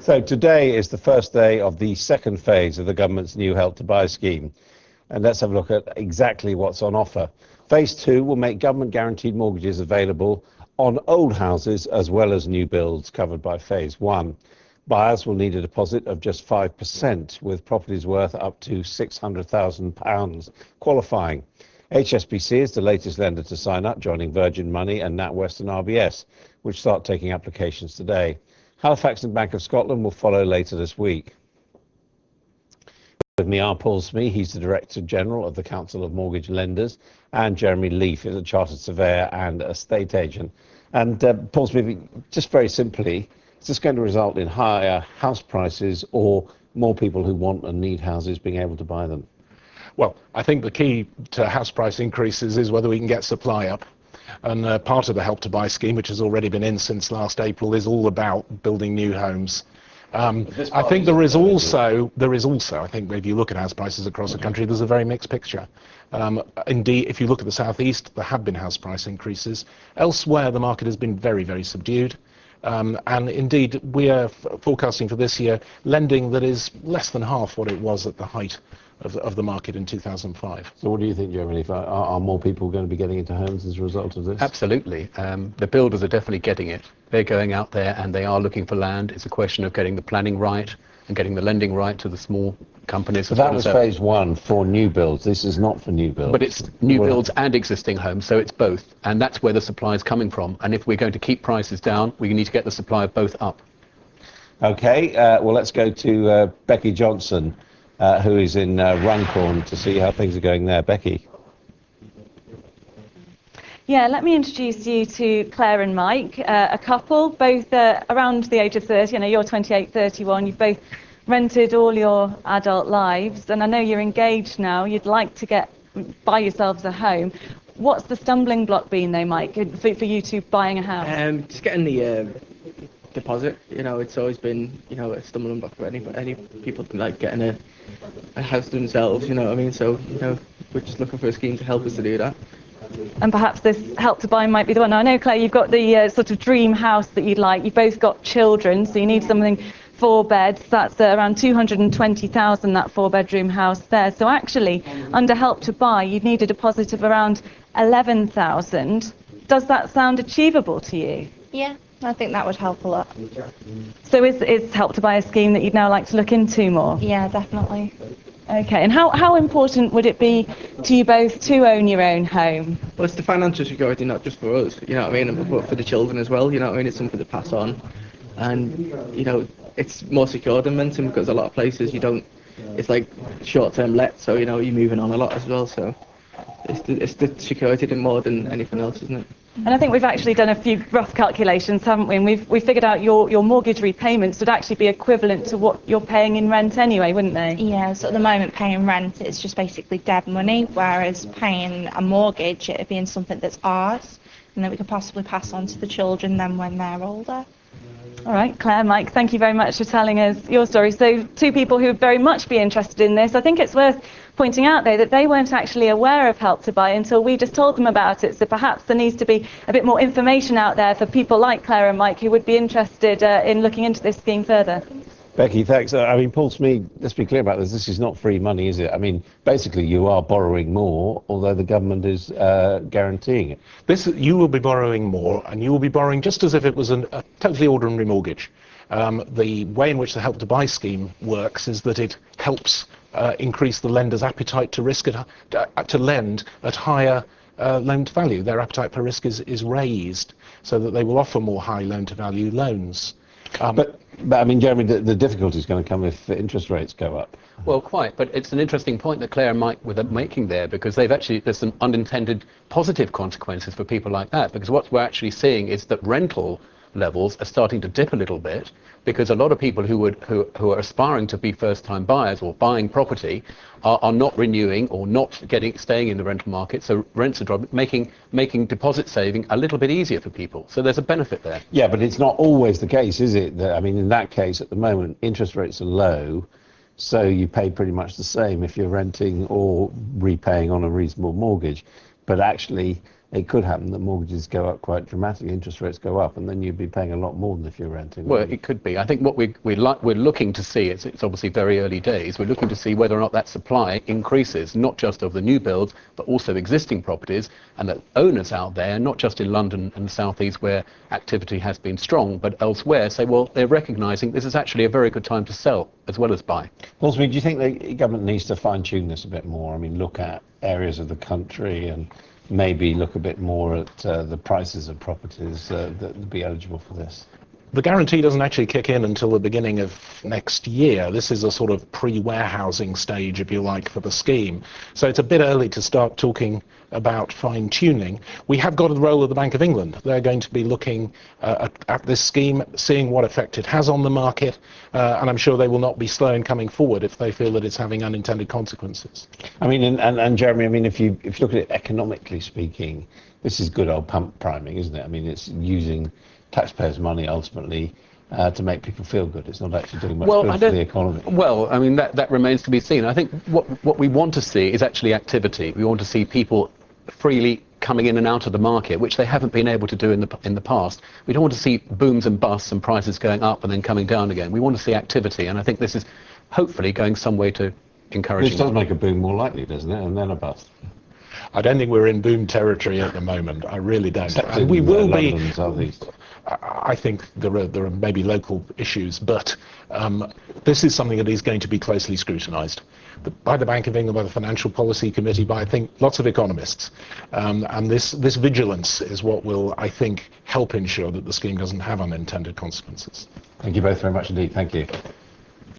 So today is the first day of the second phase of the government's new Help to Buy scheme. And let's have a look at exactly what's on offer. Phase 2 will make government guaranteed mortgages available on old houses as well as new builds covered by Phase 1. Buyers will need a deposit of just 5%, with properties worth up to £600,000 qualifying. HSBC is the latest lender to sign up, joining Virgin Money and NatWest and RBS, which start taking applications today. Halifax and Bank of Scotland will follow later this week. With me are Paul Smee, he's the Director General of the Council of Mortgage Lenders, and Jeremy Leaf is a Chartered Surveyor and Estate Agent. And Paul Smee, just very simply, is this going to result in higher house prices or more people who want and need houses being able to buy them? Well, I think the key to house price increases is whether we can get supply up. And part of the Help to Buy scheme, which has already been in since last April, is all about building new homes. I think there is also, I think if you look at house prices across the country, there's a very mixed picture. Indeed, if you look at the southeast, there have been house price increases. Elsewhere, the market has been very, very subdued. And indeed, we are forecasting for this year lending that is less than half what it was at the height of the market in 2005. So what do you think, Jeremy? Are more people going to be getting into homes as a result of this? Absolutely. The builders are definitely getting it. They're going out there and they are looking for land. It's a question of getting the planning right and getting the lending right to the small companies. So that was Phase 1 for new builds. This is not for new builds. But it's new builds and existing homes, so it's both. And that's where the supply is coming from. And if we're going to keep prices down, we need to get the supply of both up. Okay, well, let's go to Becky Johnson, who is in Runcorn, to see how things are going there. Becky. Yeah, let me introduce you to Claire and Mike, a couple, both around the age of 30. I know you're 28, 31. You've both rented all your adult lives, and I know you're engaged now. You'd like to buy yourselves a home. What's the stumbling block been, though, Mike, for you two buying a house? Just getting the deposit. You know, it's always been, you know, a stumbling block for any people like getting a house themselves. You know what I mean? So, you know, we're just looking for a scheme to help us to do that. And perhaps this Help to Buy might be the one. Now, I know, Claire, you've got the sort of dream house that you'd like. You've both got children, so you need something 4 beds. That's around 220,000, that 4-bedroom house there. So actually, under Help to Buy, you'd need a deposit of around 11,000. Does that sound achievable to you? Yeah, I think that would help a lot. So is Help to Buy a scheme that you'd now like to look into more? Yeah, definitely. Okay, and how important would it be to you both to own your own home? Well, it's the financial security, not just for us, you know what I mean, but for the children as well, you know what I mean, it's something to pass on. And, you know, it's more secure than renting, because a lot of places it's like short-term let, so, you know, you're moving on a lot as well, so it's the security more than anything else, isn't it? And I think we've actually done a few rough calculations, haven't we? And we've figured out your mortgage repayments would actually be equivalent to what you're paying in rent anyway, wouldn't they? Yeah, so at the moment paying rent is just basically dead money, whereas paying a mortgage, it'd be in something that's ours and that we could possibly pass on to the children then when they're older. All right, Claire, Mike, thank you very much for telling us your story. So 2 people who would very much be interested in this. I think it's worth pointing out, though, that they weren't actually aware of Help to Buy until we just told them about it. So perhaps there needs to be a bit more information out there for people like Claire and Mike who would be interested in looking into this scheme further. Becky, thanks. I mean, Paul Smee, let's be clear about this. This is not free money, is it? I mean, basically, you are borrowing more, although the government is guaranteeing it. You will be borrowing more, and you will be borrowing just as if it was a totally ordinary mortgage. The way in which the Help to Buy scheme works is that it helps increase the lender's appetite to risk to lend at higher loan to value. Their appetite for risk is raised, so that they will offer more high loan to value loans. But I mean, Jeremy, the difficulty is going to come if interest rates go up. Well, quite, but it's an interesting point that Claire and Mike were making there, because there's some unintended positive consequences for people like that, because what we're actually seeing is that rental levels are starting to dip a little bit, because a lot of people who are aspiring to be first-time buyers or buying property are not renewing or not staying in the rental market, so rents are dropping, making deposit saving a little bit easier for people. So there's a benefit there. Yeah, but it's not always the case, is it? I mean, in that case, at the moment, interest rates are low, so you pay pretty much the same if you're renting or repaying on a reasonable mortgage. But actually, it could happen that mortgages go up quite dramatically, interest rates go up, and then you'd be paying a lot more than if you're renting. Well, it could be. I think what we're looking to see, it's obviously very early days, we're looking to see whether or not that supply increases, not just of the new builds, but also existing properties, and that owners out there, not just in London and the South East where activity has been strong, but elsewhere, say, well, they're recognising this is actually a very good time to sell as well as buy. Well, do you think the government needs to fine-tune this a bit more? I mean, look at areas of the country and maybe look a bit more at the prices of properties that would be eligible for this? The guarantee doesn't actually kick in until the beginning of next year. This is a sort of pre-warehousing stage, if you like, for the scheme. So it's a bit early to start talking about fine-tuning. We have got the role of the Bank of England. They're going to be looking at this scheme, seeing what effect it has on the market, and I'm sure they will not be slow in coming forward if they feel that it's having unintended consequences. I mean, and Jeremy, I mean, if you look at it economically speaking, this is good old pump priming, isn't it? I mean, it's using taxpayers' money ultimately to make people feel good. It's not actually doing much good for the economy. Well, I mean, that remains to be seen. I think what we want to see is actually activity. We want to see people freely coming in and out of the market, which they haven't been able to do in the past. We don't want to see booms and busts and prices going up and then coming down again. We want to see activity, and I think this is hopefully going some way to encouraging. This does make a boom more likely, doesn't it, and then a bust. I don't think we're in boom territory at the moment. I really don't. And we will be. I think there are maybe local issues, but this is something that is going to be closely scrutinised by the Bank of England, by the Financial Policy Committee, by, I think, lots of economists. And this vigilance is what will, I think, help ensure that the scheme doesn't have unintended consequences. Thank you both very much indeed. Thank you.